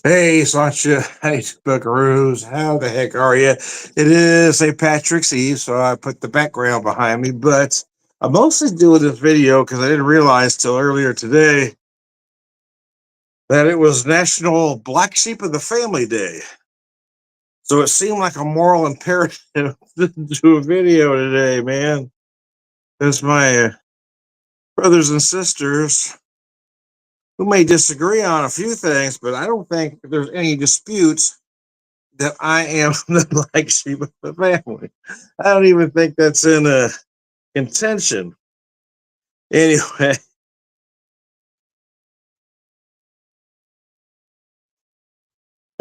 Hey, Sasha. Hey, Buckaroos. How the heck are you? It is St. Patrick's Eve, so I put the background behind me, but I'm mostly doing this video because I didn't realize till earlier today that it was National Black Sheep of the Family Day. So it seemed like a moral imperative to do a video today, man. As my brothers and sisters who may disagree on a few things, but I don't think there's any disputes that I am the black sheep of the family. I don't even think that's in contention. Anyway,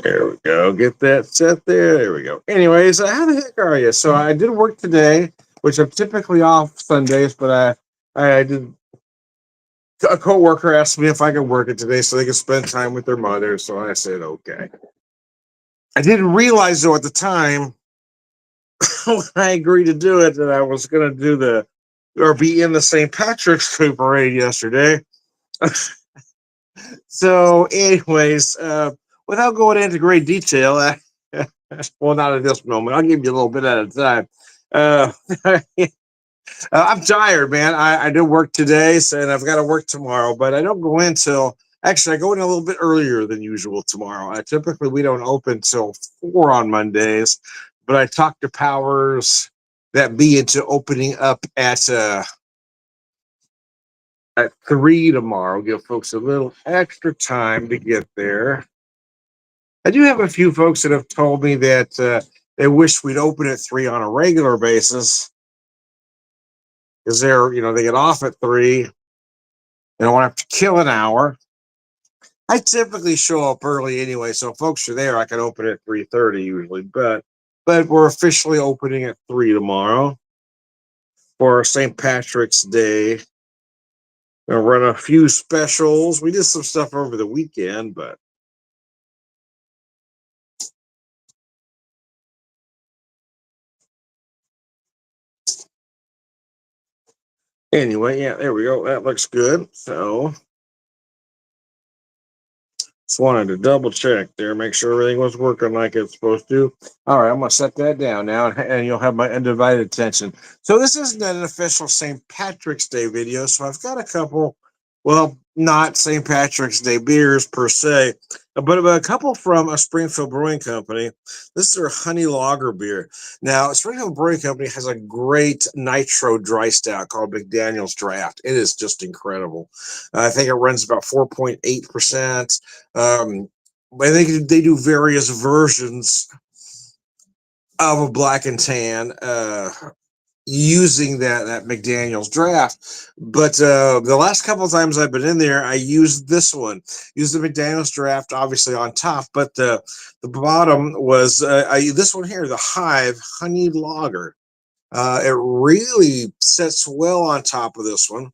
there we go. Get that set there. There we go. Anyways, how the heck are you? So I did work today, which I'm typically off Sundays, but I did. A coworker asked me if I could work it today so they could spend time with their mother. So I said okay. I didn't realize though at the time when I agreed to do it that I was going to do the or be in the St. Patrick's Day parade yesterday. So, anyways, without going into great detail, well, not at this moment. I'll give you a little bit at a time. Uh, I'm tired, man. I did work today, so, and I've got to work tomorrow, but I don't go in till actually I go in a little bit earlier than usual tomorrow. Typically we don't open till 4 on Mondays, but I talked to powers that be into opening up at 3 tomorrow. Give folks a little extra time to get there. I do have a few folks that have told me that they wish we'd open at 3 on a regular basis because they get off at 3. They don't have to kill an hour. I typically show up early anyway, so if folks are there, I can open at 3:30 usually. But we're officially opening at 3 tomorrow for St. Patrick's Day. We'll run a few specials. We did some stuff over the weekend, but anyway, yeah, there we go. That looks good. So just wanted to double check there, make sure everything was working like it's supposed to. All right, I'm going to set that down now, and you'll have my undivided attention. So this isn't an official St. Patrick's Day video, so I've got a couple, well, not St. Patrick's Day beers per se, but a couple from a Springfield Brewing Company. This is their honey lager beer. Now, Springfield Brewing Company has a great nitro dry stout called McDaniel's Draft. It is just incredible. I think it runs about 4.8%. I think they do various versions of a black and tan using that McDaniel's draft. But the last couple of times I've been in there, I used this one, used the McDaniel's draft, obviously on top, but the bottom was this one here, the Hive Honey Lager. It really sits well on top of this one.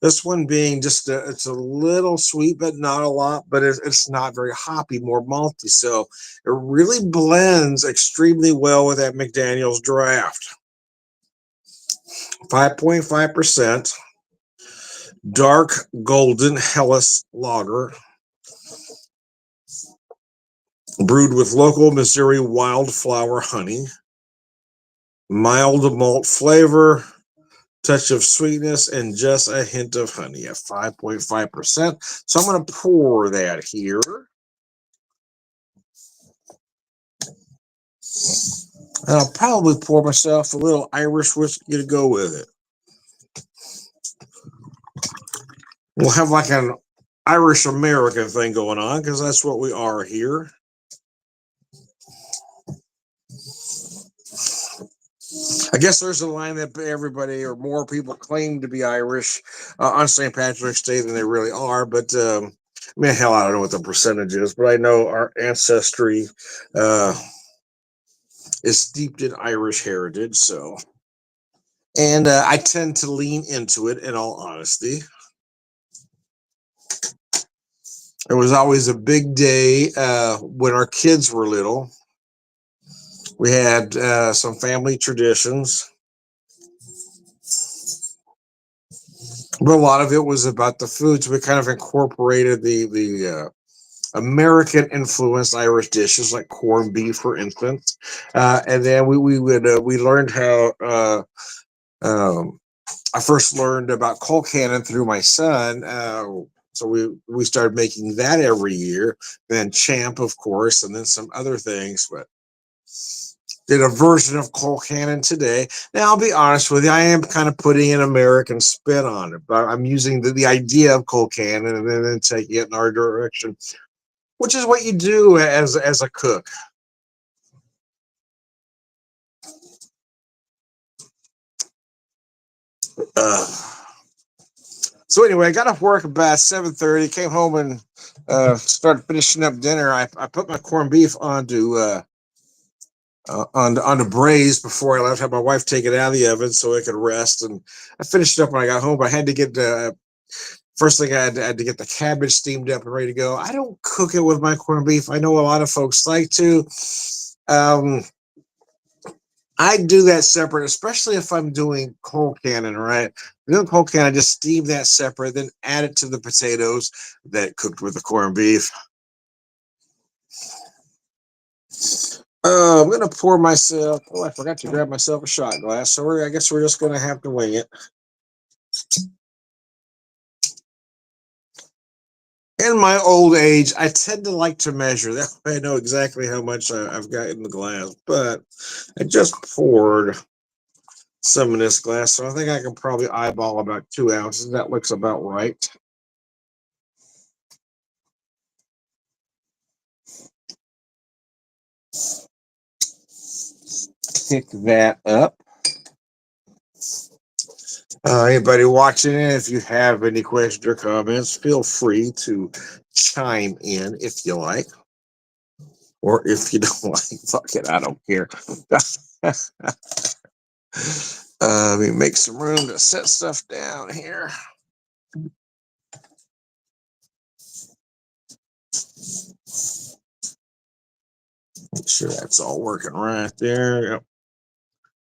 This one being it's a little sweet, but not a lot, but it's not very hoppy, more malty. So it really blends extremely well with that McDaniel's draft. 5.5% dark golden Helles lager, brewed with local Missouri wildflower honey, mild malt flavor, touch of sweetness, and just a hint of honey at 5.5%. So I'm going to pour that here. And I'll probably pour myself a little Irish whiskey to go with it. We'll have like an Irish American thing going on because that's what we are here. I guess there's a line that everybody or more people claim to be Irish on St. Patrick's Day than they really are. But I mean, hell, I don't know what the percentage is, but I know our ancestry is steeped in Irish heritage. So, and I tend to lean into it in all honesty. It was always a big day when our kids were little. We had some family traditions, but a lot of it was about the foods. We kind of incorporated the American influenced Irish dishes like corned beef, for instance. And then we learned how. Um, I first learned about coal cannon through my son. So we started making that every year. Then champ, of course, and then some other things. But did a version of coal cannon today. Now I'll be honest with you, I am kind of putting an American spin on it, but I'm using the idea of coal cannon and then taking it in our direction, which is what you do as a cook. Uh, so anyway, I got off work about 7:30. Came home and started finishing up dinner. I put my corned beef onto braise before I left. Had my wife take it out of the oven so I could rest, and I finished it up when I got home. But I had to get first thing I had to get the cabbage steamed up and ready to go. I don't cook it with my corned beef. I know a lot of folks like to. Um, I do that separate, especially if I'm doing cold cannon, right? Doing cold cannon, I just steam that separate, then add it to the potatoes that cooked with the corned beef. I'm gonna pour myself. Oh, I forgot to grab myself a shot glass, so I guess we're just gonna have to wing it. In my old age, I tend to like to measure. That way I know exactly how much I've got in the glass. But I just poured some in this glass, so I think I can probably eyeball about 2 ounces. That looks about right. Pick that up. Anybody watching it, if you have any questions or comments, feel free to chime in if you like. Or if you don't like, fuck it, I don't care. Let me make some room to set stuff down here. Make sure that's all working right there. Yep.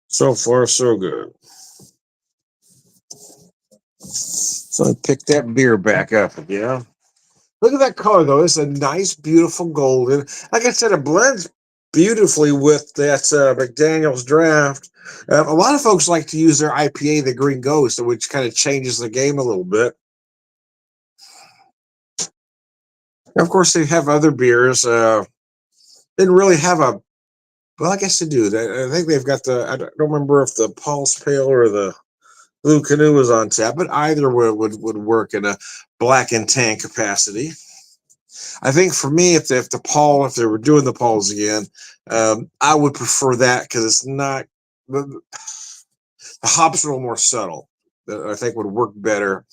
So far, so good. So I picked that beer back up again. Look at that color, though. It's a nice, beautiful golden. Like I said, it blends beautifully with that McDaniel's Draft. A lot of folks like to use their IPA, the Green Ghost, which kind of changes the game a little bit. And of course, they have other beers. Didn't really have a. Well, I guess they do. I think they've got the. I don't remember if the Pulse Pale or the Blue Canoe was on tap, but either would work in a black and tan capacity. I think for me, if they were doing the Pauls again, I would prefer that because it's not the hops are a little more subtle. That I think would work better.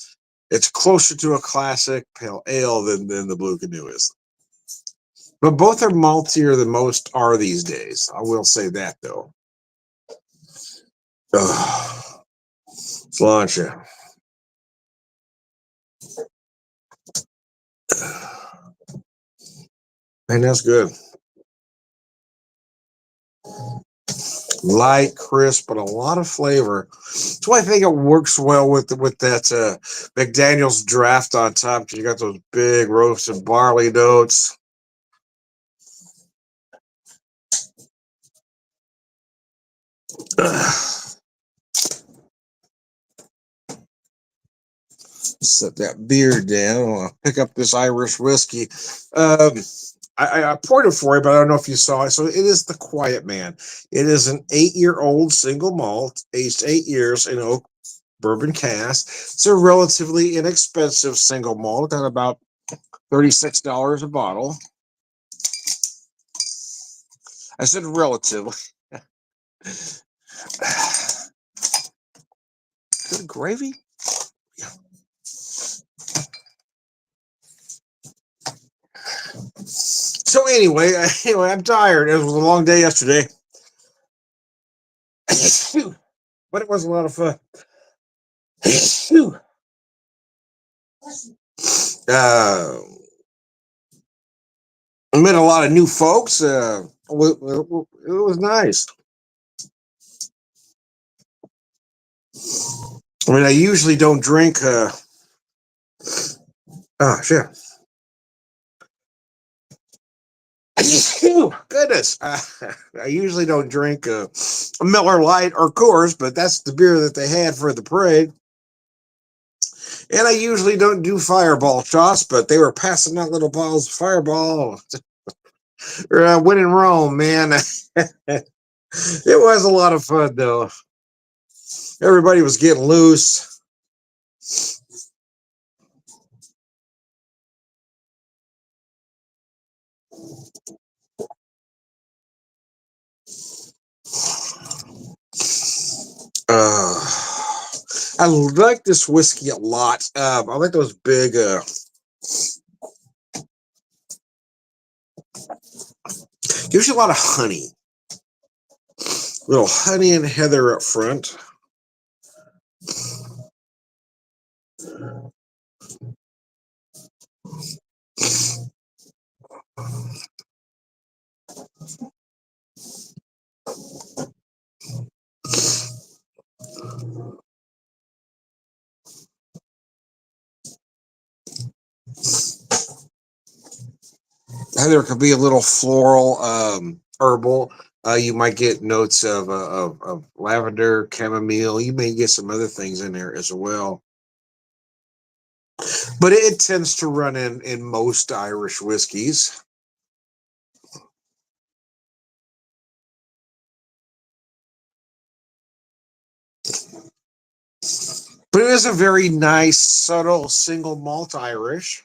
It's closer to a classic pale ale than the Blue Canoe is. But both are maltier than most are these days. I will say that though. Ugh. Let's launch it. And that's good. Light, crisp, but a lot of flavor. That's why I think it works well with that McDaniel's Draft on top. 'Cause you got those big roasted barley notes. Set that beer down. I'll pick up this Irish whiskey. Um, I poured it for you, but I don't know if you saw it. So it is the Quiet Man. It is an 8-year-old single malt, aged 8 years in oak bourbon cask. It's a relatively inexpensive single malt at about $36 a bottle. I said relatively. Good gravy. So anyway, I'm tired. It was a long day yesterday, but it was a lot of fun. uh, I met a lot of new folks. It was nice. I mean, I usually don't drink. Oh shit! Goodness, I usually don't drink a Miller Lite or Coors, but that's the beer that they had for the parade. And I usually don't do Fireball shots, but they were passing out little bottles of Fireball. When in Rome, man. It was a lot of fun, though. Everybody was getting loose. Uh, I like this whiskey a lot. I like those big. Gives you a lot of honey. Little honey and heather up front. Heather could be a little floral, herbal. You might get notes of lavender, chamomile. You may get some other things in there as well. But it tends to run in most Irish whiskeys. But it is a very nice, subtle single malt Irish.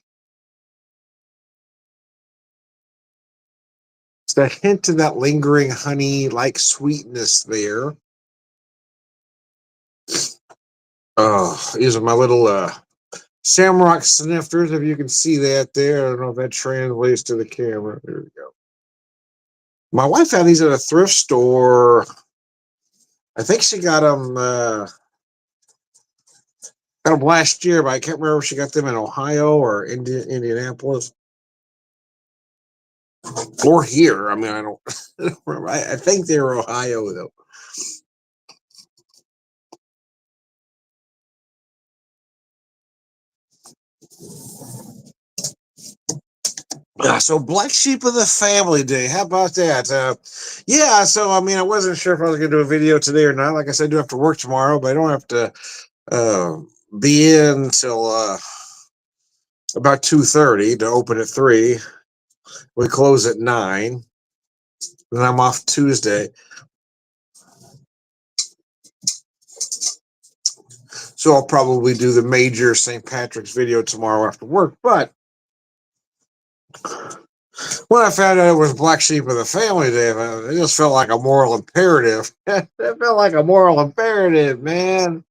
It's that hint of that lingering honey like sweetness there. Oh, these are my little Shamrock snifters, if you can see that there. I don't know if that translates to the camera. There we go. My wife had these at a thrift store. I think she got them last year, but I can't remember if she got them in Ohio or Indianapolis or here. I mean, I don't, I don't remember. I think they were Ohio though. So Black Sheep of the Family Day. How about that? Yeah. So I mean, I wasn't sure if I was going to do a video today or not. Like I said, I do have to work tomorrow, but I don't have to uh, be in till about 2:30 to open at 3. We close at 9. And I'm off Tuesday. So I'll probably do the major St. Patrick's video tomorrow after work. But when I found out it was Black Sheep of the Family Day, it just felt like a moral imperative. It felt like a moral imperative, man.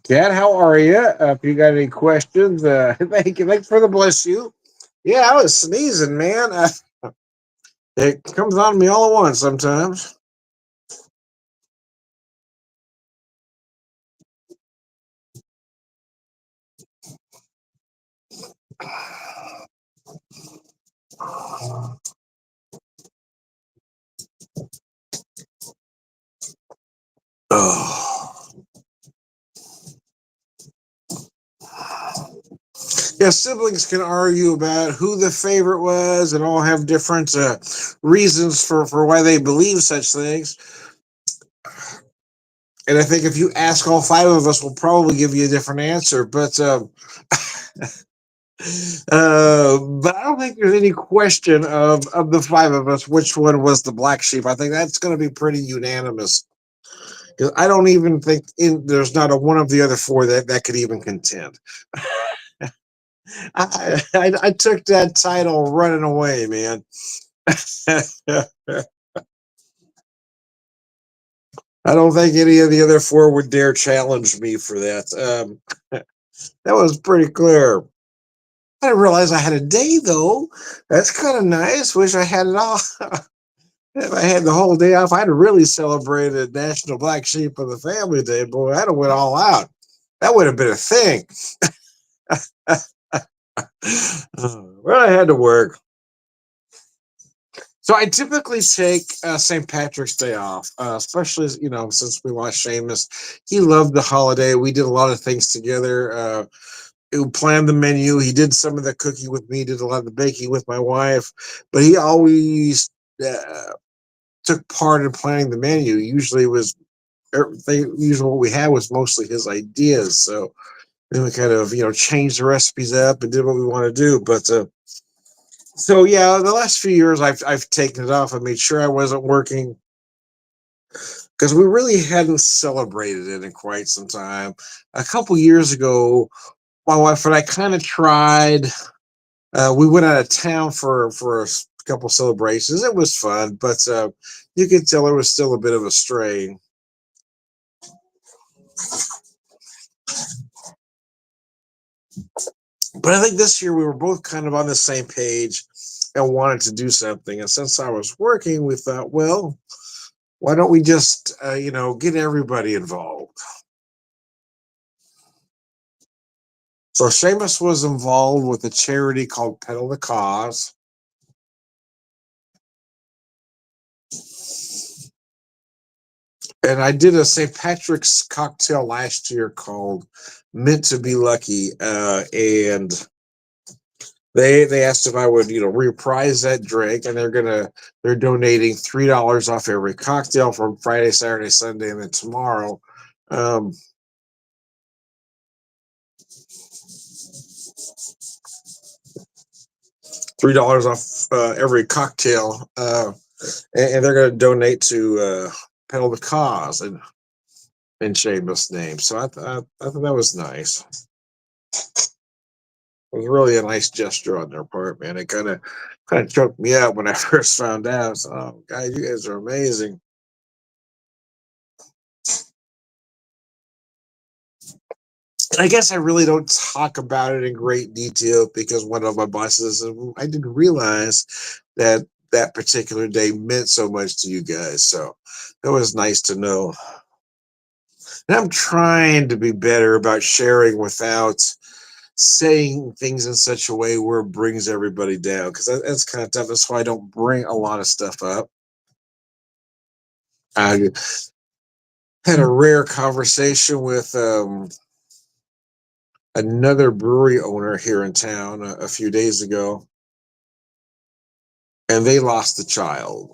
Cat, how are you? If you got any questions, thank you. Thanks for the bless you. Yeah, I was sneezing, man. It comes on me all at once sometimes. Oh. Yeah, siblings can argue about who the favorite was and all have different reasons for why they believe such things. And I think if you ask all 5 of us, we'll probably give you a different answer. But I don't think there's any question of the 5 of us which one was the black sheep. I think that's going to be pretty unanimous. Because I don't even think there's not a one of the other 4 that could even contend. I took that title running away, man. I don't think any of the other 4 would dare challenge me for that. That was pretty clear. I didn't realize I had a day though. That's kind of nice. Wish I had it all. If I had the whole day off, I'd have really celebrated National Black Sheep of the Family Day. Boy, I'd have went all out. That would have been a thing. Well, I had to work. So I typically take St. Patrick's Day off, especially since we lost Seamus. He loved the holiday. We did a lot of things together. He planned the menu. He did some of the cooking with me. Did a lot of the baking with my wife. But he always took part in planning the menu. Usually it was everything. Usually what we had was mostly his ideas. So then we kind of changed the recipes up and did what we want to do. But so yeah, the last few years I've taken it off. I made sure I wasn't working because we really hadn't celebrated it in quite some time. A couple years ago, my wife and I kind of tried. We went out of town for couple celebrations. It was fun, but you could tell it was still a bit of a strain. But I think this year we were both kind of on the same page and wanted to do something. And since I was working, we thought, well, why don't we just get everybody involved? So Seamus was involved with a charity called Pedal the Cause. And I did a St. Patrick's cocktail last year called Meant to Be Lucky. And they asked if I would, reprise that drink, and they're donating $3 off every cocktail from Friday, Saturday, Sunday, and then tomorrow. Um, $3 off every cocktail, and they're going to donate to Pedal the Cause in Seamus' name. So I thought that was nice. It was really a nice gesture on their part, man. It kind of choked me up when I first found out. So, oh, guys, you guys are amazing. I guess I really don't talk about it in great detail because one of my bosses, I didn't realize that that particular day meant so much to you guys. So it was nice to know. And I'm trying to be better about sharing without saying things in such a way where it brings everybody down because that's kind of tough. That's why I don't bring a lot of stuff up. I had a rare conversation with another brewery owner here in town a few days ago, and they lost a child.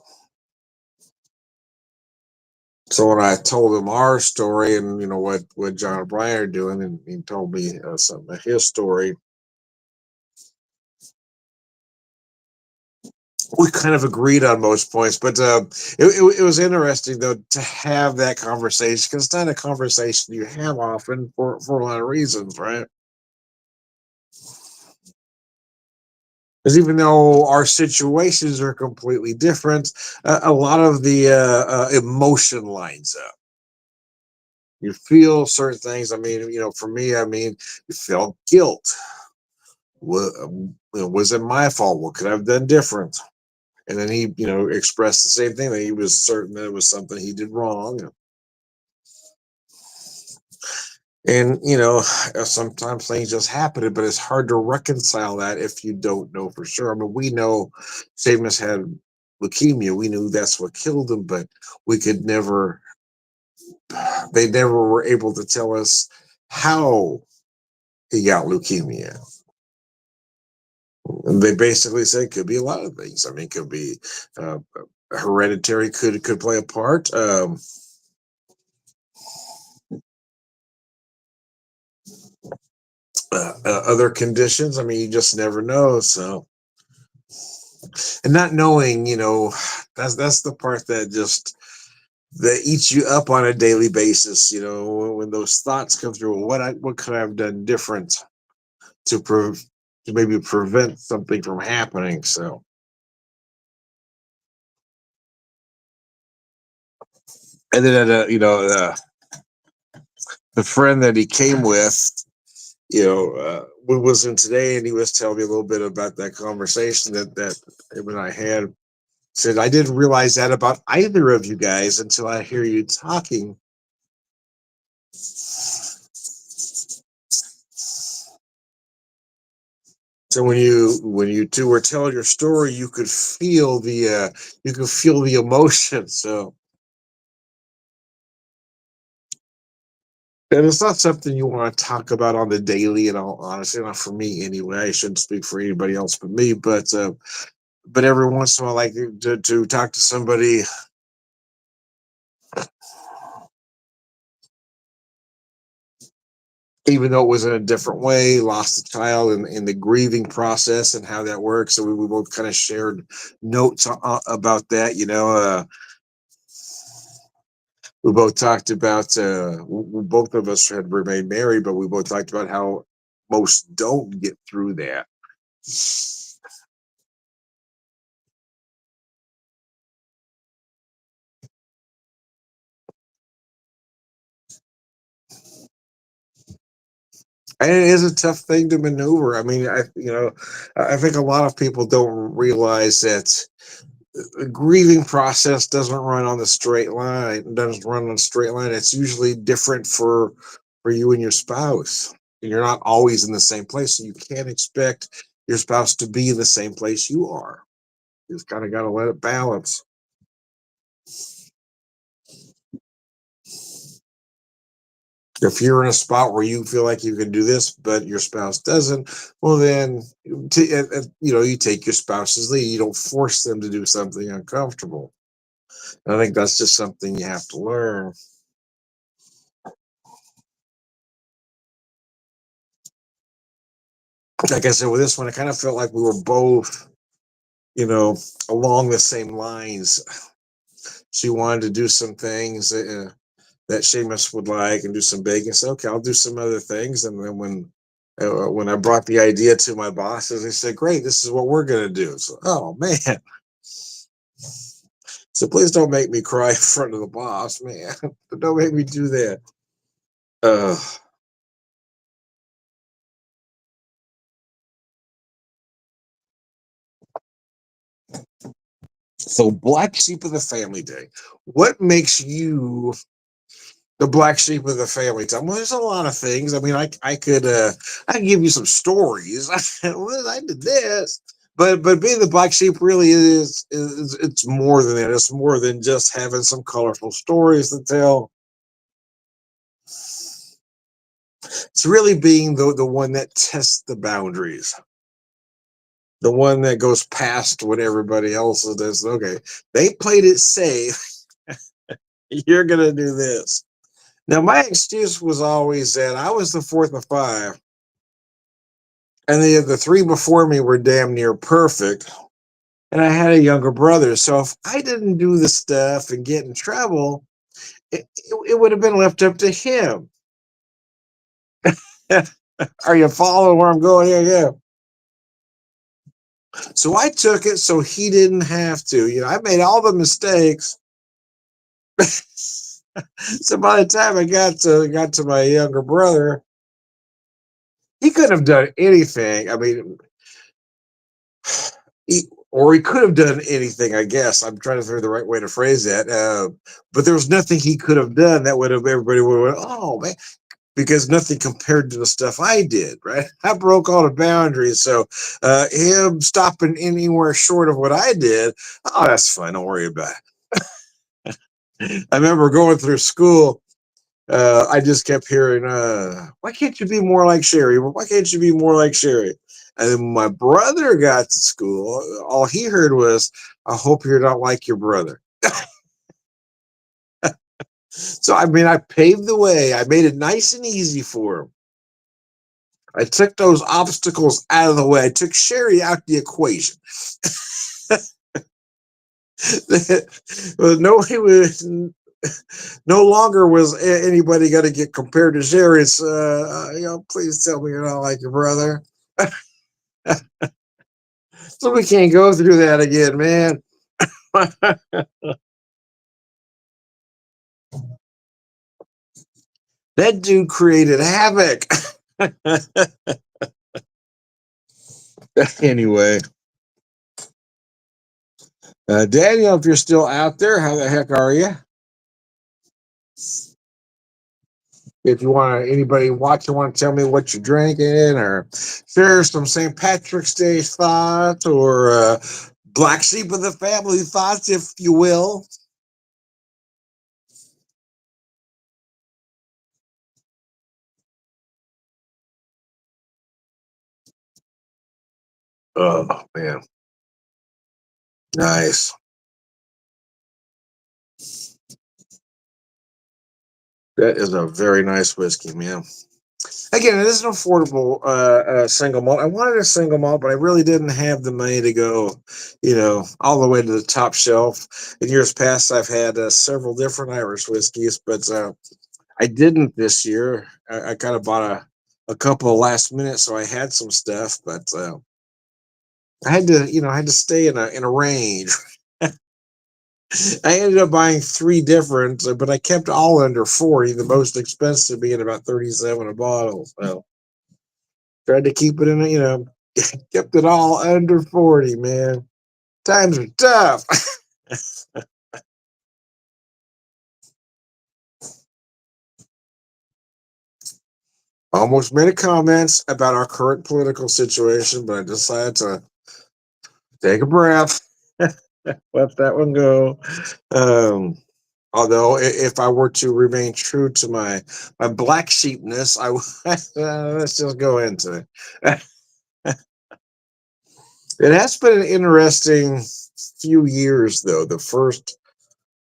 So when I told him our story and what John and Brian are doing, and he told me some of his story, we kind of agreed on most points. But it was interesting though to have that conversation because it's not a conversation you have often for a lot of reasons, right? Because even though our situations are completely different, a lot of the emotion lines up. You feel certain things. I mean, for me, I mean, you felt guilt. Was it my fault? What could I have done different? And then he, expressed the same thing that he was certain that it was something he did wrong. And sometimes things just happen, but it's hard to reconcile that if you don't know for sure. I mean, we know Seamus had leukemia. We knew that's what killed him, but we could never. They never were able to tell us how he got leukemia. And they basically said it could be a lot of things. I mean, it could be uh, hereditary, could play a part. Other conditions. I mean, you just never know. So, and not knowing, that's the part that eats you up on a daily basis. When those thoughts come through, what could I have done different to to maybe prevent something from happening? So, and then the friend that he came with, we was in today, and he was telling me a little bit about that conversation that him and I had. Said I didn't realize that about either of you guys until I hear you talking. So when you two were telling your story, you could feel the emotion. So, and it's not something you want to talk about on the daily. In all honesty, not for me anyway. I shouldn't speak for anybody else but me. But every once in a while, I like to talk to somebody, even though it was in a different way, lost a child, in the grieving process and how that works. So we both kind of shared notes about that. We both talked about both of us had remained married, but we both talked about how most don't get through that. And it is a tough thing to maneuver. I mean, I think a lot of people don't realize that the grieving process doesn't run on the straight line. It doesn't run on a straight line. It's usually different for you and your spouse. You're not always in the same place, so you can't expect your spouse to be in the same place you are. You just kind of got to let it balance. If you're in a spot where you feel like you can do this, but your spouse doesn't, well, then you take your spouse's lead. You don't force them to do something uncomfortable. And I think that's just something you have to learn. Like I said, with this one, I kind of felt like we were both, you know, along the same lines. She wanted to do some things that Seamus would like and do some baking. So, okay, I'll do some other things. And then when I brought the idea to my bosses, they said, "Great, this is what we're going to do." So, oh man, so please don't make me cry in front of the boss, man. Don't make me do that. Uh, so, black sheep of the family day. What makes you the black sheep of the family time? Well, there's a lot of things. I mean, I could give you some stories. Well, I did this, but being the black sheep really is it's more than that. It's more than just having some colorful stories to tell. It's really being the one that tests the boundaries, the one that goes past what everybody else does. Okay, they played it safe. You're gonna do this. Now, my excuse was always that I was the fourth of five, and the three before me were damn near perfect. And I had a younger brother. So if I didn't do the stuff and get in trouble, it would have been left up to him. Are you following where I'm going here? Yeah. So I took it so he didn't have to. I made all the mistakes. So by the time I got to my younger brother, he couldn't have done anything. I mean, or he could have done anything, I guess. I'm trying to figure the right way to phrase that. But there was nothing he could have done that would have everybody would have went, oh man, because nothing compared to the stuff I did, right? I broke all the boundaries. So him stopping anywhere short of what I did, oh, that's fine. Don't worry about it. I remember going through school. I just kept hearing, why can't you be more like Sherry? Why can't you be more like Sherry? And then when my brother got to school, all he heard was, I hope you're not like your brother. So, I mean, I paved the way. I made it nice and easy for him. I took those obstacles out of the way. I took Sherry out the equation. No, he was no longer was anybody going to get compared to Sherry. It's, please tell me you're not like your brother. So we can't go through that again, man. That dude created havoc. Anyway, Daniel, if you're still out there, how the heck are you? If you want anybody watching want to tell me what you're drinking, or share some St. Patrick's Day thoughts, or black sheep of the family thoughts, if you will. Oh man, nice. That is a very nice whiskey, man. Again, it is an affordable single malt. I wanted a single malt, but I really didn't have the money to go, all the way to the top shelf. In years past, I've had several different Irish whiskeys, but I didn't this year. I kind of bought a couple of last minute, so I had some stuff, but I had to stay in a range. I ended up buying three different, but I kept all under 40. The most expensive being about 37 a bottle. So tried to keep it in, kept it all under 40, man. Times are tough. Almost made a comment about our current political situation, but I decided to take a breath, let that one go. Um, Although, if I were to remain true to my black sheepness, I would, let's just go into it. It has been an interesting few years, though. The first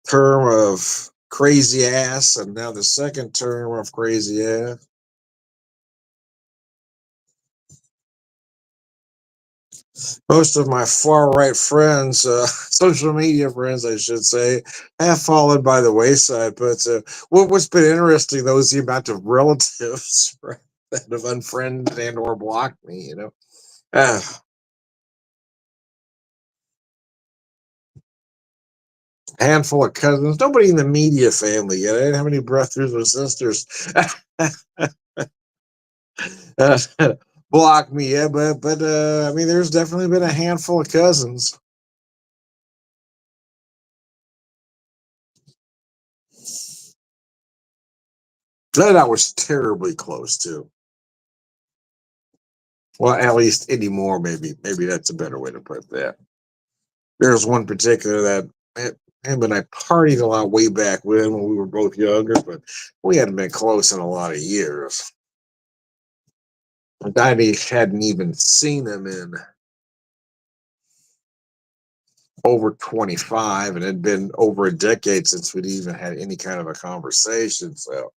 term of crazy ass, and now the second term of crazy ass. Most of my far right friends, social media friends, I should say, have fallen by the wayside. But what's been interesting, though, is the amount of relatives right, that have unfriended and or blocked me. Uh, Handful of cousins. Nobody in the media family yet. I didn't have any brothers or sisters uh, block me yet, but I mean, there's definitely been a handful of cousins that I was terribly close to. Well, at least anymore, maybe that's a better way to put that. There's one particular that him and I partied a lot way back when we were both younger, but we hadn't been close in a lot of years. I hadn't even seen him in over 25, and it had been over a decade since we'd even had any kind of a conversation. So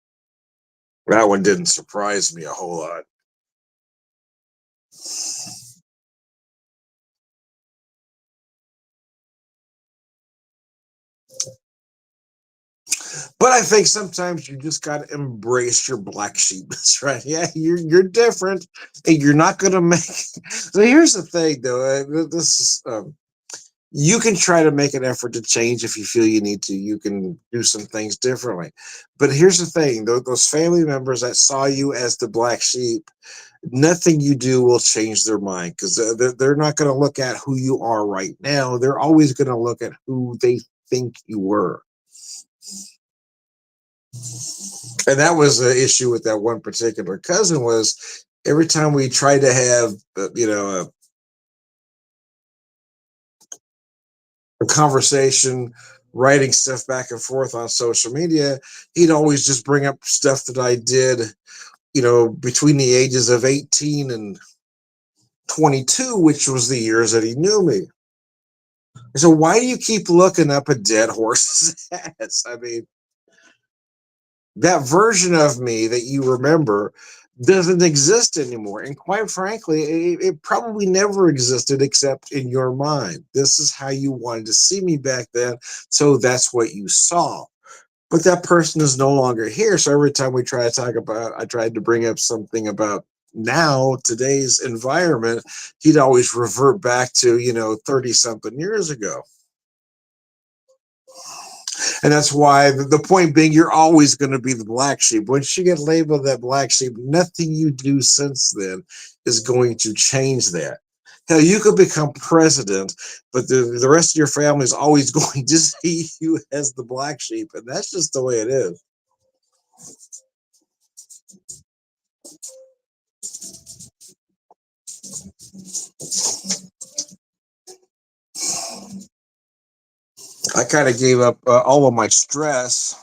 that one didn't surprise me a whole lot. But I think sometimes you just got to embrace your black sheep. That's right. Yeah, you're different, and you're not going to make. So here's the thing, though. This is you can try to make an effort to change if you feel you need to. You can do some things differently. But here's the thing: those family members that saw you as the black sheep, nothing you do will change their mind because they're not going to look at who you are right now. They're always going to look at who they think you were. And that was the issue with that one particular cousin was every time we tried to have a conversation, writing stuff back and forth on social media, he'd always just bring up stuff that I did, between the ages of 18 and 22, which was the years that he knew me. So why do you keep looking up a dead horse's ass? I mean, that version of me that you remember doesn't exist anymore. And quite frankly, it probably never existed except in your mind. This is how you wanted to see me back then. So that's what you saw. But that person is no longer here. So every time we try to talk about, I tried to bring up something about now, today's environment, he'd always revert back to, 30 something years ago. And that's why the point being, you're always going to be the black sheep. Once you get labeled that black sheep, nothing you do since then is going to change that. Hell, you could become president, but the rest of your family is always going to see you as the black sheep. And that's just the way it is. I kind of gave up all of my stress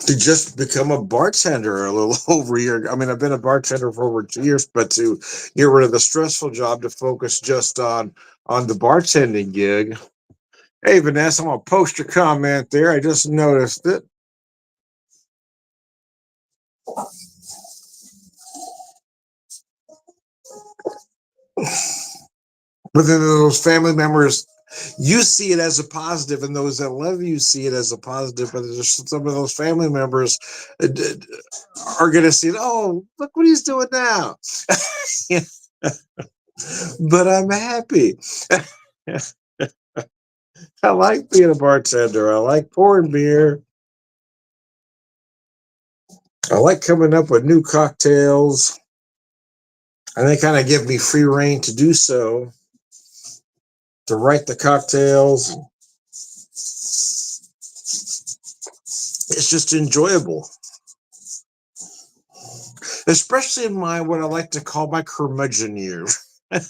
to just become a bartender a little over a year. I mean, I've been a bartender for over 2 years, but to get rid of the stressful job to focus just on the bartending gig. Hey, Vanessa, I'm gonna post your comment there. I just noticed it. But then those family members, you see it as a positive, and those that love you see it as a positive. But there's some of those family members are going to see it. Oh, look what he's doing now. But I'm happy. I like being a bartender. I like pouring beer. I like coming up with new cocktails, and they kind of give me free reign to do so, to write the cocktails. It's just enjoyable, especially in my what I like to call my curmudgeon years. I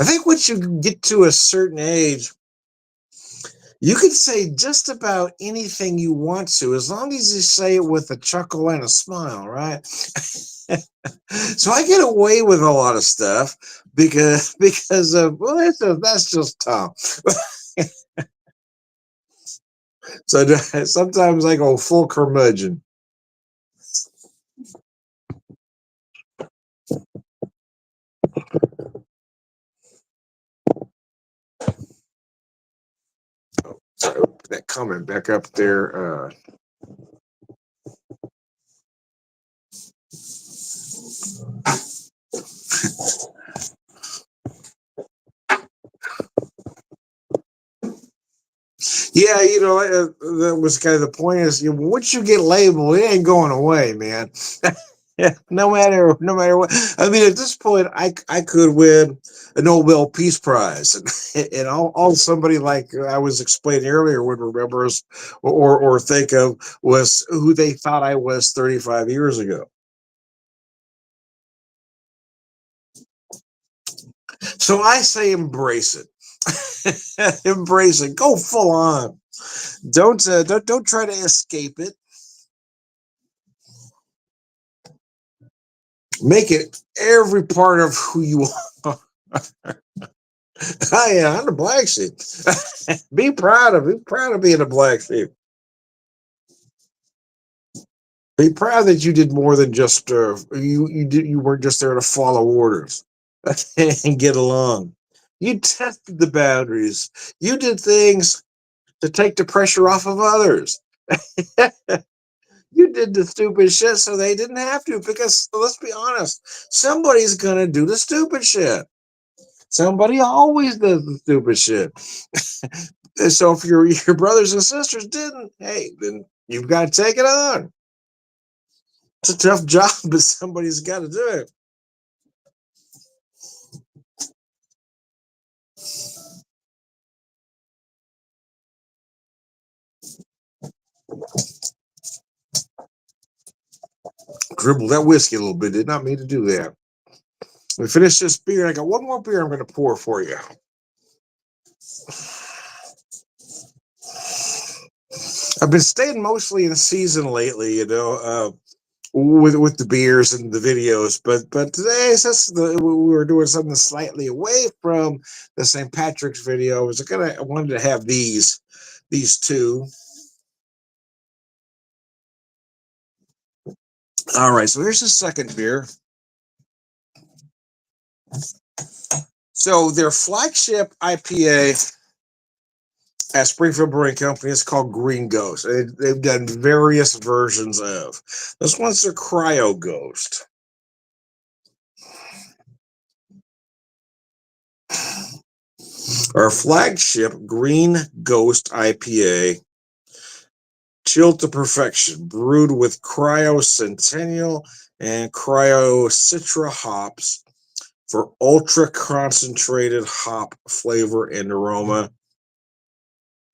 think once you get to a certain age, you can say just about anything you want to, as long as you say it with a chuckle and a smile, right? So I get away with a lot of stuff because of well, that's just Tom. So sometimes I go full curmudgeon. Sorry, that comment back up there. Yeah, that was kind of the point is, once you get labeled, it ain't going away, man. No matter what. I mean, at this point, I could win a Nobel Peace Prize, and all somebody like I was explaining earlier would remember us or think of was who they thought I was 35 years ago. So I say embrace it. Embrace it. Go full on. Don't try to escape it. Make it every part of who you are. Oh yeah, I'm the black sheep. Be proud of being a black sheep. Be proud that you did more than just you weren't just there to follow orders and get along. You tested the boundaries. You did things to take the pressure off of others. You did the stupid shit so they didn't have to. Because let's be honest, somebody's gonna do the stupid shit. Somebody always does the stupid shit. So if your brothers and sisters didn't, hey, then you've got to take it on. It's a tough job, but somebody's got to do it. Dribble that whiskey a little bit. Did not mean to do that. We finish this beer. I got one more beer I'm going to pour for you. I've been staying mostly in season lately, with the beers and the videos. But today, since we were doing something slightly away from the St. Patrick's video, I wanted to have these two. All right, so here's the second beer. So their flagship IPA at Springfield Brewing Company is called Green Ghost. They've done various versions of. This one's their Cryo Ghost. Our flagship Green Ghost IPA, chilled to perfection, brewed with Cryo Centennial and Cryo Citra hops for ultra concentrated hop flavor and aroma.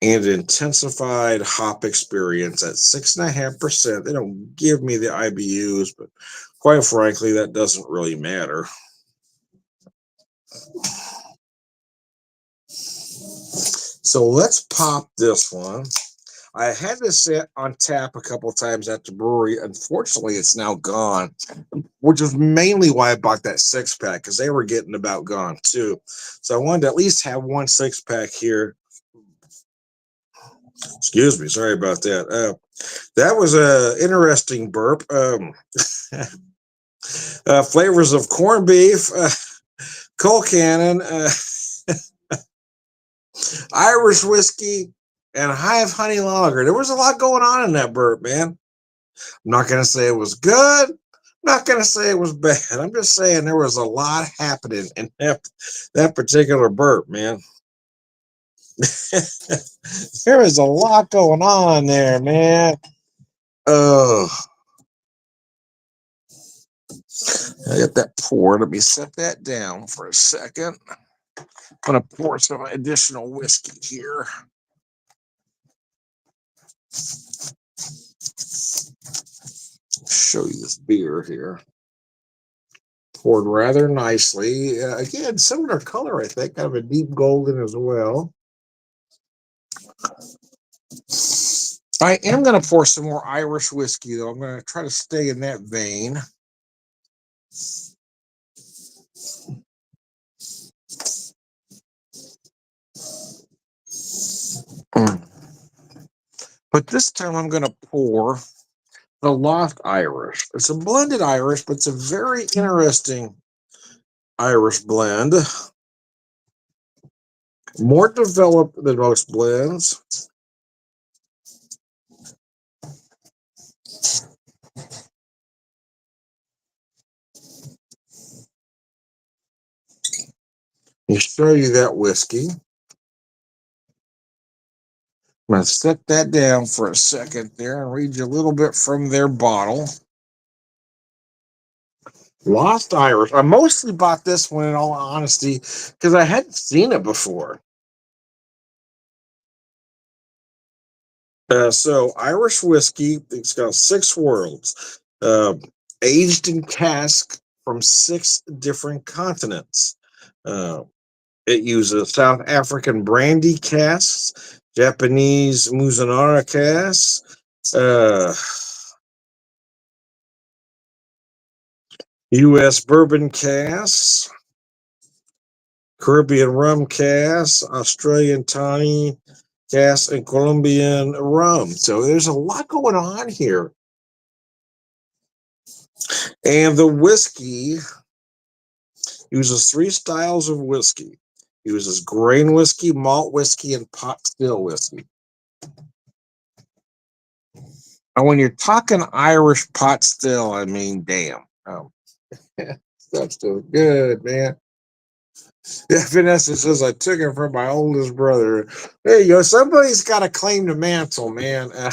and intensified hop experience at 6.5%. They don't give me the IBUs, but quite frankly, that doesn't really matter. So let's pop this one. I had this set on tap a couple of times at the brewery. Unfortunately, it's now gone, which is mainly why I bought that 6-pack, because they were getting about gone too. So I wanted to at least have one 6-pack here. Excuse me, sorry about that. That was a interesting burp. Flavors of corned beef, Colcannon, Irish whiskey, and Hive honey lager. There was a lot going on in that burp, man. I'm not going to say it was good. I'm not going to say it was bad. I'm just saying there was a lot happening in that particular burp, man. There is a lot going on there, man. Oh, I got that poured. Let me set that down for a second. I'm going to pour some additional whiskey here. Show you this beer here. Poured rather nicely. Again, similar color, I think, kind of a deep golden as well. I am going to pour some more Irish whiskey, though. I'm going to try to stay in that vein. But this time I'm going to pour the Lost Irish. It's a blended Irish, but it's a very interesting Irish blend. More developed than most blends. Let me show you that whiskey. I'm going to set that down for a second there and read you a little bit from their bottle. Lost Irish. I mostly bought this one, in all honesty, because I hadn't seen it before. So Irish whiskey, it's got 6 worlds, aged in cask from 6 different continents. It uses South African brandy casks, Japanese Muzanara casks, U.S. bourbon casks, Caribbean rum casks, Australian tawny casks, and Colombian rum. So there's a lot going on here. And the whiskey uses 3 styles of whiskey. It uses grain whiskey, malt whiskey, and pot still whiskey. And when you're talking Irish pot still, I mean, damn. Stuff's still good, man. Yeah, Vanessa says I took it from my oldest brother. There you go. Somebody's got to claim the mantle, man. I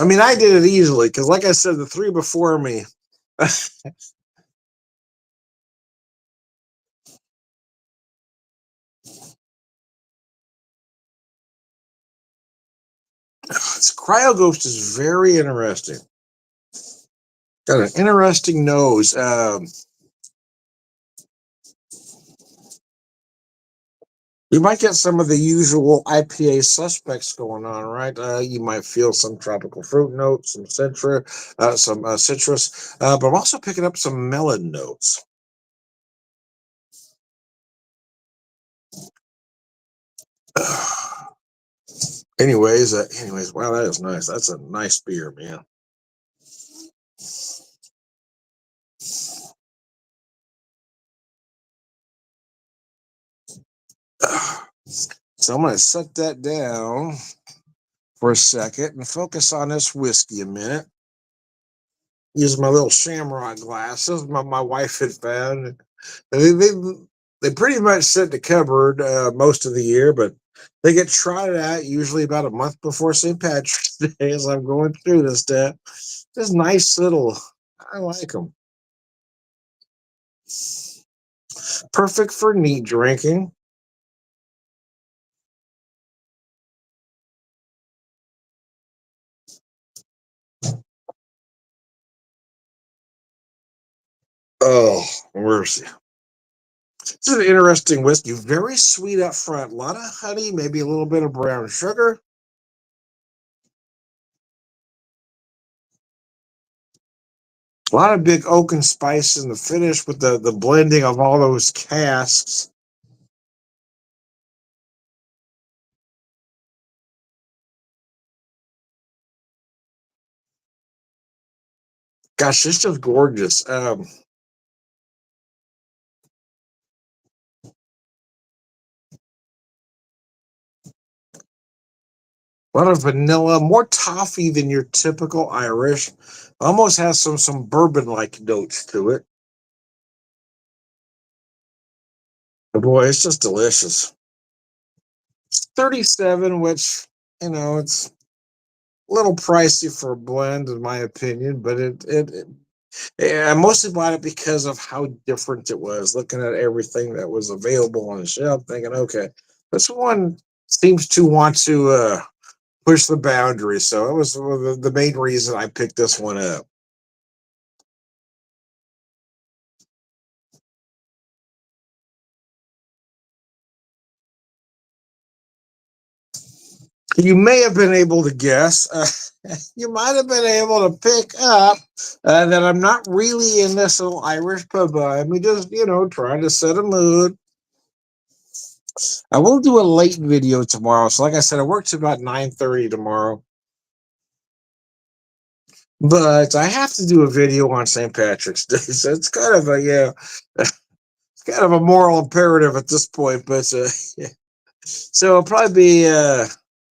mean, I did it easily because, like I said, the 3 before me. Cryo Ghost is very interesting. Got an interesting nose. You might get some of the usual IPA suspects going on, right? You might feel some tropical fruit notes, some citrus, but I'm also picking up some melon notes. Anyways, wow, that is nice. That's a nice beer, man. So I'm going to set that down for a second and focus on this whiskey a minute. Use my little shamrock glasses my wife had found. They pretty much sit in the cupboard most of the year, but they get trotted out usually about a month before St. Patrick's Day as I'm going through this stuff. Just nice little, I like them. Perfect for neat drinking. Oh, mercy. This is an interesting whiskey. Very sweet up front. A lot of honey, maybe a little bit of brown sugar. A lot of big oak and spice in the finish with the blending of all those casks. Gosh, it's just gorgeous. A lot of vanilla, more toffee than your typical Irish. Almost has some bourbon like notes to it. But boy, it's just delicious. 37, which it's a little pricey for a blend, in my opinion. But I mostly bought it because of how different it was. Looking at everything that was available on the shelf, thinking, okay, this one seems to want to push the boundaries. So it was the main reason I picked this one up. You may have been able to guess. You might have been able to pick up that I'm not really in this little Irish pub vibe. We just, trying to set a mood. I will do a late video tomorrow. So, like I said, I work to about 9:30 tomorrow. But I have to do a video on St. Patrick's Day. So it's kind of it's kind of a moral imperative at this point. But yeah. So it'll probably be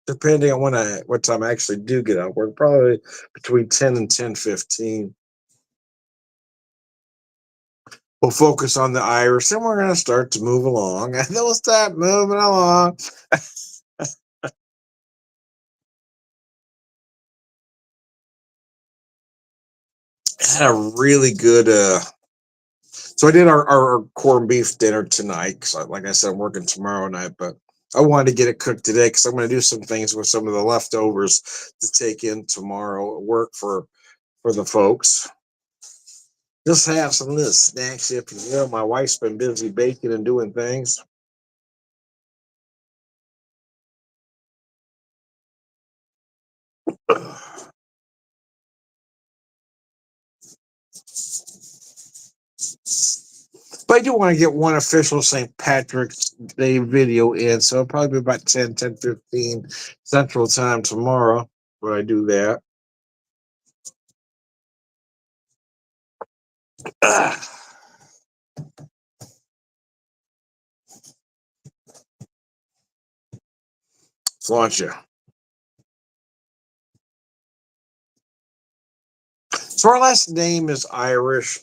depending on what time I actually do get out work, probably between 10 and 10:15. We'll focus on the Irish, and we're gonna start to move along. And then we'll start moving along. Had a really good so I did our corned beef dinner tonight because like I said, I'm working tomorrow night, but I wanted to get it cooked today because I'm going to do some things with some of the leftovers to take in tomorrow at work for the folks. Just have some little snacks if you will. My wife's been busy baking and doing things. But I do want to get one official St. Patrick's Day video in, so it'll probably be about 10:15 Central Time tomorrow where I do that. Launcher. So our last name is Irish.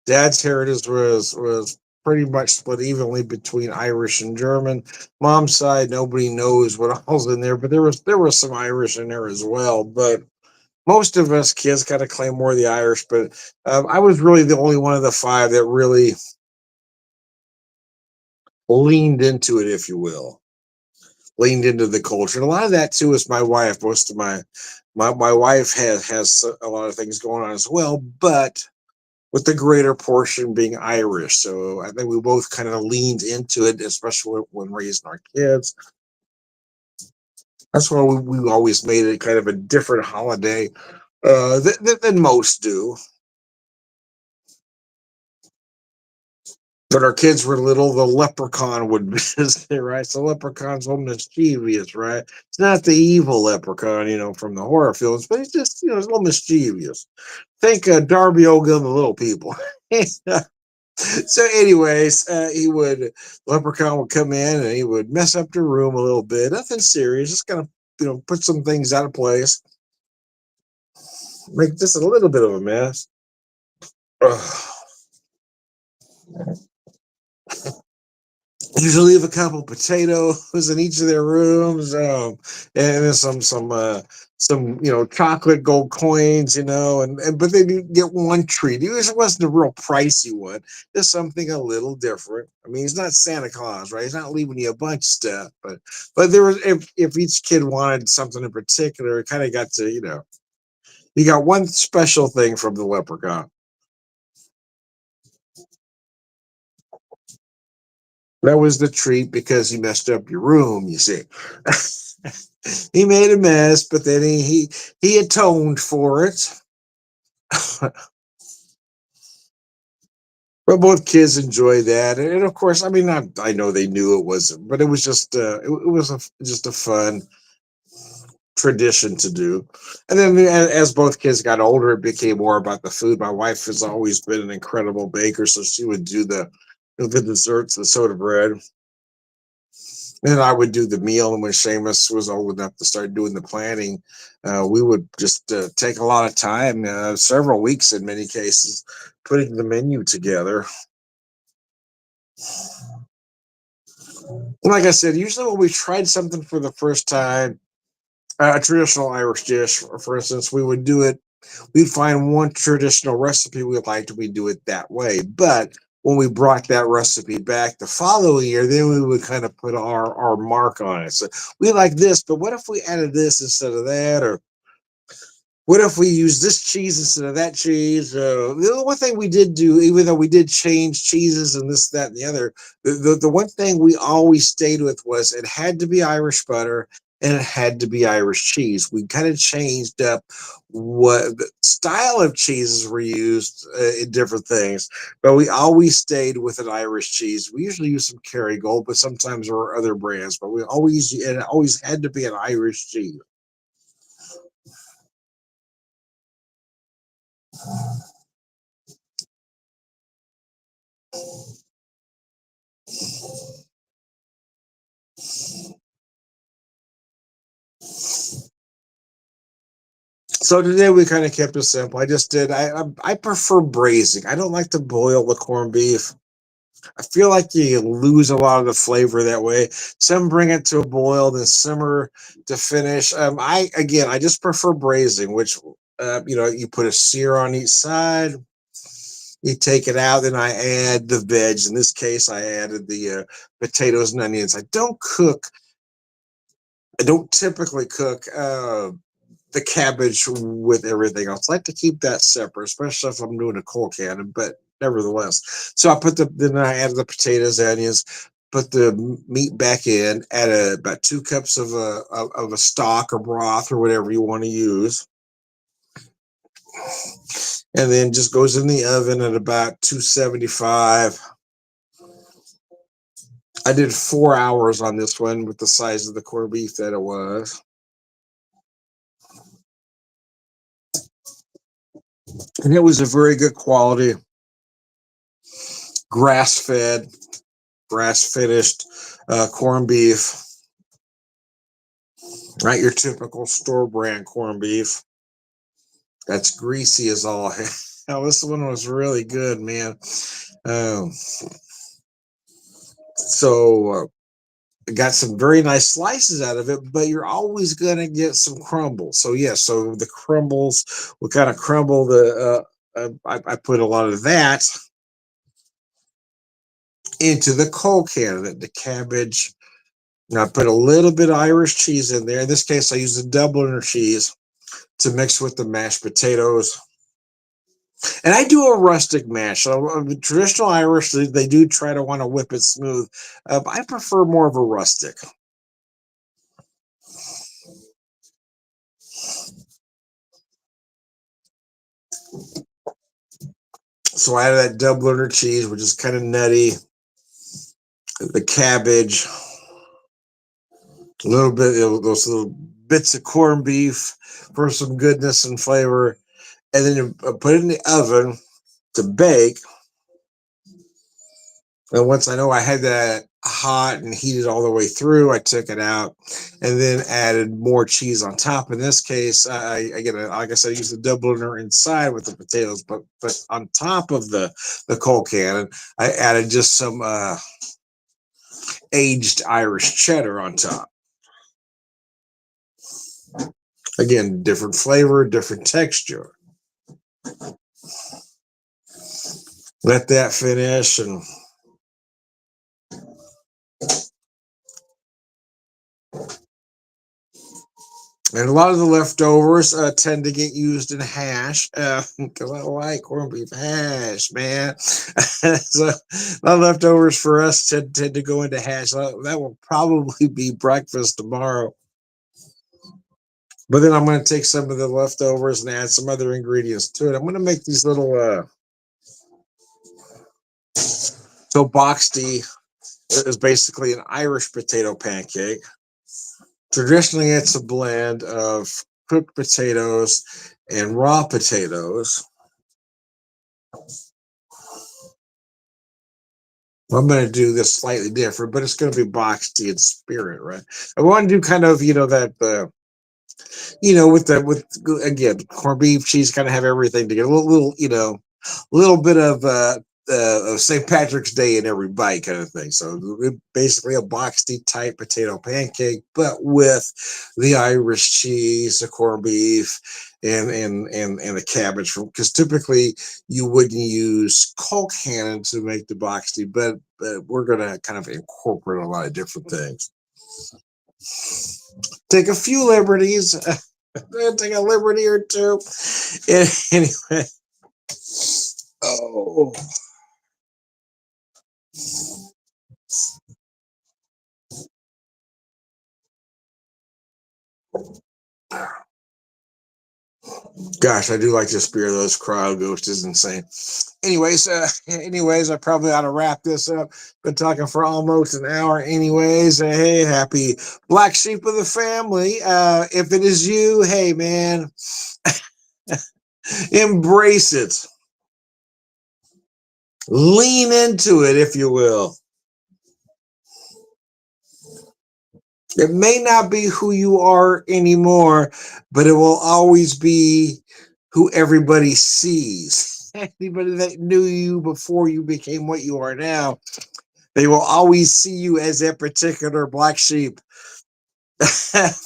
Dad's heritage was pretty much split evenly between Irish and German. Mom's side, nobody knows what all's in there, but there was some Irish in there as well. But most of us kids kind of claim more of the Irish. But I was really the only one of the five that really leaned into it, if you will, leaned into the culture. And a lot of that too is my wife. Most of my wife has a lot of things going on as well, but with the greater portion being Irish. So I think we both kind of leaned into it, especially when raising our kids. That's why we always made it kind of a different holiday than most do. When our kids were little, the leprechaun would visit, right? So leprechaun's all mischievous, right? It's not the evil leprechaun, from the horror films, but it's just, it's a little mischievous. Think Darby O'Gill and the Little People. So, anyways, leprechaun would come in and he would mess up the room a little bit. Nothing serious, just kind of put some things out of place, make just a little bit of a mess. Ugh. Usually leave a couple potatoes in each of their rooms, and then some chocolate gold coins, and but they do get one treat. It wasn't a real pricey one, just something a little different. I mean, he's not Santa Claus, right? He's not leaving you a bunch of stuff, but there was if each kid wanted something in particular, it kind of got to you got one special thing from the leprechaun. That was the treat because he messed up your room, you see. He made a mess, but then he atoned for it. But both kids enjoyed that, and of course, I mean, I know they knew it wasn't, but it was just it was just a fun tradition to do. And then as both kids got older, it became more about the food. My wife has always been an incredible baker, so she would do the desserts, the soda bread, and I would do the meal. And when Seamus was old enough to start doing the planning, we would just take a lot of time, several weeks in many cases, putting the menu together. Like I said, usually when we tried something for the first time, a traditional Irish dish, for instance, we would do it. We'd find one traditional recipe we liked, we do it that way. But when we brought that recipe back the following year, then we would kind of put our mark on it. So we like this, but what if we added this instead of that? Or what if we use this cheese instead of that cheese? The one thing we did do, even though we did change cheeses and this, that, and the other, the one thing we always stayed with was it had to be Irish butter and it had to be Irish cheese. We kind of changed up what the style of cheeses were used in different things, but we always stayed with an Irish cheese. We usually use some Kerrygold, but sometimes there were other brands, but we always, and it always had to be an Irish cheese. So today we kind of kept it simple. I just did. I prefer braising. I don't like to boil the corned beef. I feel like you lose a lot of the flavor that way. Some bring it to a boil, then simmer to finish. I just prefer braising, which you put a sear on each side. You take it out, then I add the veg. In this case, I added the potatoes and onions. I don't typically cook the cabbage with everything else. I like to keep that separate, especially if I'm doing a cold cannon, but nevertheless. So then I added the potatoes, onions, put the meat back in, add about 2 cups of a stock or broth or whatever you want to use. And then just goes in the oven at about 275. I did 4 hours on this one with the size of the corned beef that it was. And it was a very good quality, grass fed, grass finished corned beef, right? Your typical store brand corned beef. That's greasy as all hell. This one was really good, man. Um, so got some very nice slices out of it, but you're always going to get some crumbles. So yeah, so the crumbles will kind of crumble I put a lot of that into the cold can, the cabbage. And I put a little bit of Irish cheese in there. In this case, I used a Dubliner cheese to mix with the mashed potatoes. And I do a rustic mash. So traditional Irish, they do try to want to whip it smooth. I prefer more of a rustic. So I added that Dubliner cheese, which is kind of nutty. The cabbage, a little bit of those little bits of corned beef for some goodness and flavor. And then you put it in the oven to bake. And once I know I had that hot and heated all the way through, I took it out and then added more cheese on top. In this case, like I said, I used the Dubliner inside with the potatoes, but on top of the cold cannon, I added just some aged Irish cheddar on top. Again, different flavor, different texture. Let that finish and And a lot of the leftovers tend to get used in hash because I like corned beef hash, man. So a lot of leftovers for us tend to go into hash. That will probably be breakfast tomorrow. But then I'm going to take some of the leftovers and add some other ingredients to it. I'm going to make these little so boxty is basically an Irish potato pancake. Traditionally, it's a blend of cooked potatoes and raw potatoes. I'm going to do this slightly different, but it's going to be boxty in spirit, right? I want to do kind of, that with the with again corned beef, cheese, kind of have everything together. A little, little bit of St. Patrick's Day in every bite, kind of thing. So basically a boxty type potato pancake, but with the Irish cheese, the corned beef, and the cabbage. Because typically you wouldn't use Colcannon to make the boxty, but we're gonna kind of incorporate a lot of different things. Take a few liberties. Take a liberty or two. Anyway. Oh. Gosh, I do like this beer. Those Cryo Ghost is insane. Anyways, I probably ought to wrap this up. Been talking for almost an hour. Anyways, hey, happy black sheep of the family. If it is you, hey man, embrace it. Lean into it, if you will. It may not be who you are anymore, but it will always be who everybody sees. Anybody that knew you before you became what you are now, they will always see you as that particular black sheep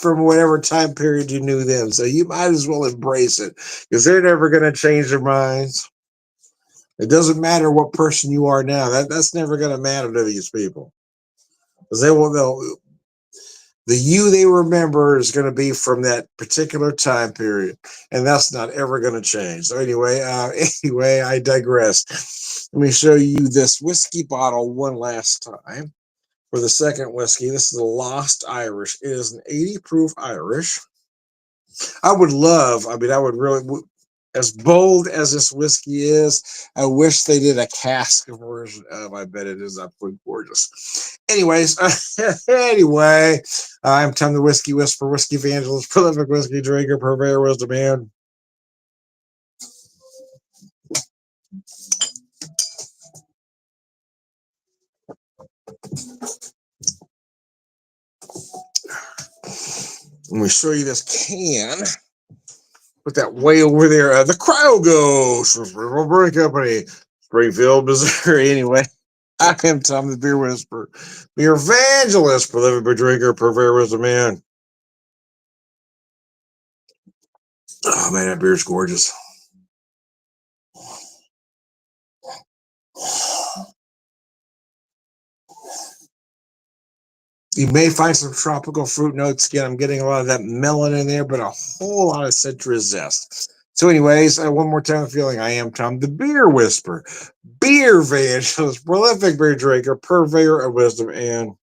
from whatever time period you knew them. So you might as well embrace it because they're never going to change their minds. It doesn't matter what person you are now. That's never going to matter to these people because the you they remember is going to be from that particular time period, and that's not ever going to change. So anyway, I digress. Let me show you this whiskey bottle one last time. For the second whiskey, this is the Lost Irish. It is an 80 proof Irish. I would really, as bold as this whiskey is, I wish they did a cask version of. I bet it is absolutely gorgeous. Anyways, I'm Tom the Whiskey Whisperer, Whiskey Evangelist, prolific whiskey drinker, purveyor, wisdom man. Let me show you this can. Put that way over there. The Cryo Ghost, River Brewing Company, Springfield, Missouri. Anyway. I am Tom the Beer Whisperer, beer evangelist, prolific beer drinker, purveyor as a man. Oh man, that beer's gorgeous. You may find some tropical fruit notes. Again, I'm getting a lot of that melon in there, but a whole lot of citrus zest. So, anyways, one more time, feeling I am Tom the Beer Whisperer, beer evangelist, prolific beer drinker, purveyor of wisdom, and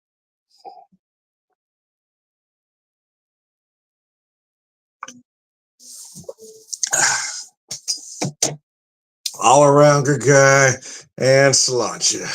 all around good guy and cilantro.